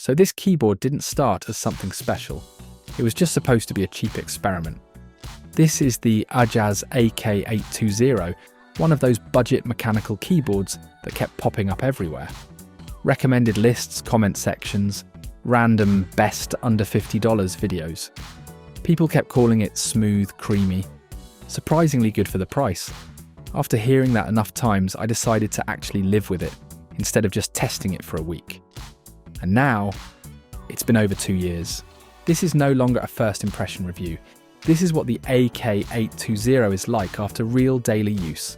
So this keyboard didn't start as something special. It was just supposed to be a cheap experiment. This is the Ajazz AK820, one of those budget mechanical keyboards that kept popping up everywhere. Recommended lists, comment sections, random best under $50 videos. People kept calling it smooth, creamy, surprisingly good for the price. After hearing that enough times, I decided to actually live with it instead of just testing it for a week. And now, it's been over 2 years. This is no longer a first impression review. This is what the AK820 is like after real daily use.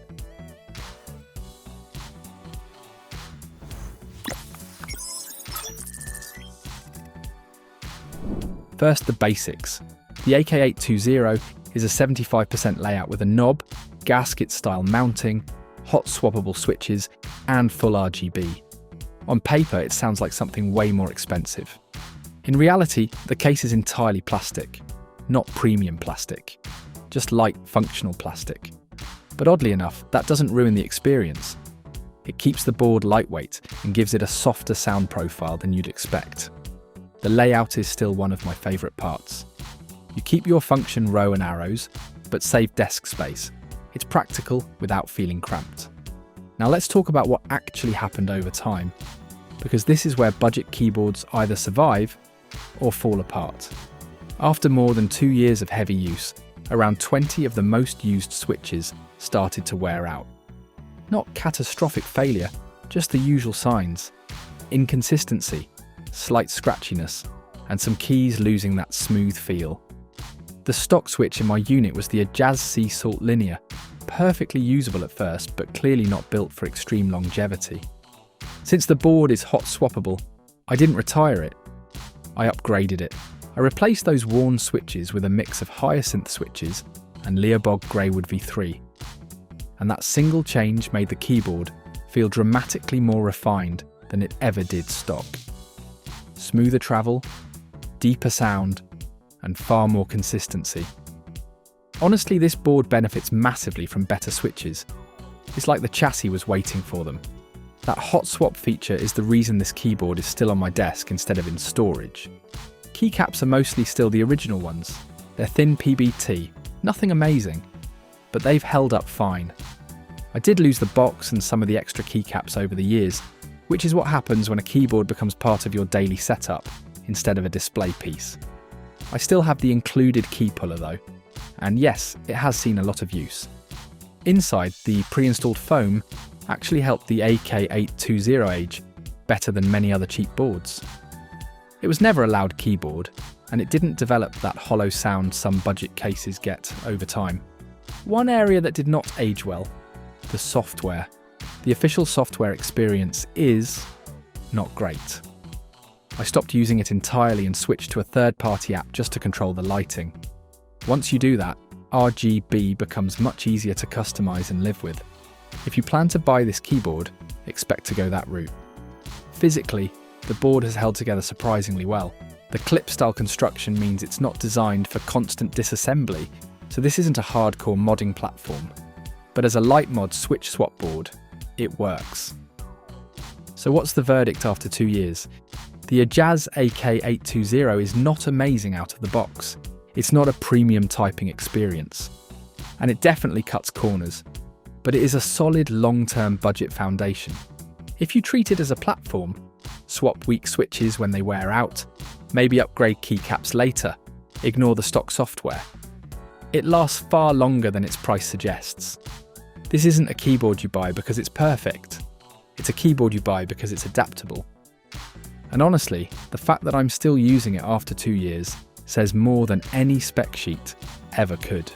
First, the basics. The AK820 is a 75% layout with a knob, gasket-style mounting, hot swappable switches, and full RGB. On paper, it sounds like something way more expensive. In reality, the case is entirely plastic, not premium plastic, just light, functional plastic. But oddly enough, that doesn't ruin the experience. It keeps the board lightweight and gives it a softer sound profile than you'd expect. The layout is still one of my favourite parts. You keep your function row and arrows, but save desk space. It's practical without feeling cramped. Now let's talk about what actually happened over time, because this is where budget keyboards either survive or fall apart. After more than 2 years of heavy use, around 20 of the most used switches started to wear out. Not catastrophic failure, just the usual signs. Inconsistency, slight scratchiness, and some keys losing that smooth feel. The stock switch in my unit was the Ajazz Sea Salt Linear, perfectly usable at first, but clearly not built for extreme longevity. Since the board is hot swappable, I didn't retire it. I upgraded it. I replaced those worn switches with a mix of Hyacinth switches and Leobog Greywood V3. And that single change made the keyboard feel dramatically more refined than it ever did stock. Smoother travel, deeper sound, and far more consistency. Honestly, this board benefits massively from better switches. It's like the chassis was waiting for them. That hot swap feature is the reason this keyboard is still on my desk instead of in storage. Keycaps are mostly still the original ones. They're thin PBT, nothing amazing, but they've held up fine. I did lose the box and some of the extra keycaps over the years, which is what happens when a keyboard becomes part of your daily setup instead of a display piece. I still have the included key puller though, and yes, it has seen a lot of use. Inside, the pre-installed foam actually helped the AK820 age better than many other cheap boards. It was never a loud keyboard, and it didn't develop that hollow sound some budget cases get over time. One area that did not age well, the software. The official software experience is not great. I stopped using it entirely and switched to a third-party app just to control the lighting. Once you do that, RGB becomes much easier to customize and live with. If you plan to buy this keyboard, expect to go that route. Physically, the board has held together surprisingly well. The clip-style construction means it's not designed for constant disassembly, so this isn't a hardcore modding platform. But as a light mod switch swap board, it works. So what's the verdict after 2 years? The Ajazz AK820 is not amazing out of the box. It's not a premium typing experience. And it definitely cuts corners. But it is a solid long-term budget foundation. If you treat it as a platform, swap weak switches when they wear out, maybe upgrade keycaps later, ignore the stock software. It lasts far longer than its price suggests. This isn't a keyboard you buy because it's perfect. It's a keyboard you buy because it's adaptable. And honestly, the fact that I'm still using it after 2 years says more than any spec sheet ever could.